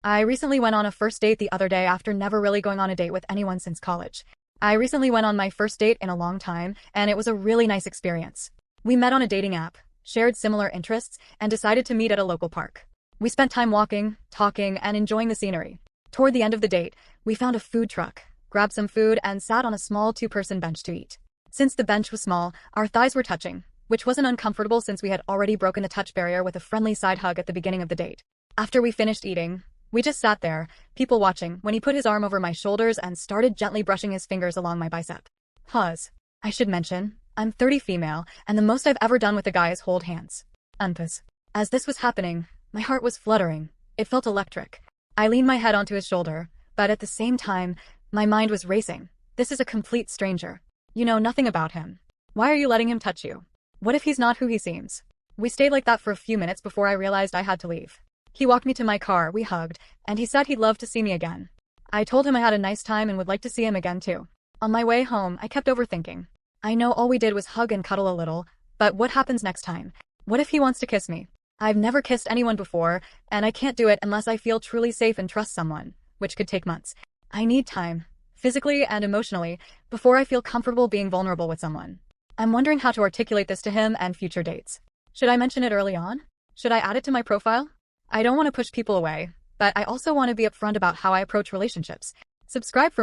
I recently went on a first date the other day after never really going on a date with anyone since college. I recently went on my first date in a long time, and it was a really nice experience. We met on a dating app, shared similar interests, and decided to meet at a local park. We spent time walking, talking, and enjoying the scenery. Toward the end of the date, we found a food truck, grabbed some food, and sat on a small two-person bench to eat. Since the bench was small, our thighs were touching, which wasn't uncomfortable since we had already broken the touch barrier with a friendly side hug at the beginning of the date. After we finished eating, we just sat there, people watching, when he put his arm over my shoulders and started gently brushing his fingers along my bicep. Pause. I should mention, I'm 30 female, and the most I've ever done with a guy is hold hands. Unpause. As this was happening, my heart was fluttering. It felt electric. I leaned my head onto his shoulder, but at the same time, my mind was racing. This is a complete stranger. You know nothing about him. Why are you letting him touch you? What if he's not who he seems? We stayed like that for a few minutes before I realized I had to leave. He walked me to my car, we hugged, and he said he'd love to see me again. I told him I had a nice time and would like to see him again too. On my way home, I kept overthinking. I know all we did was hug and cuddle a little, but what happens next time? What if he wants to kiss me? I've never kissed anyone before, and I can't do it unless I feel truly safe and trust someone, which could take months. I need time, physically and emotionally, before I feel comfortable being vulnerable with someone. I'm wondering how to articulate this to him and future dates. Should I mention it early on? Should I add it to my profile? I don't want to push people away, but I also want to be upfront about how I approach relationships. Subscribe for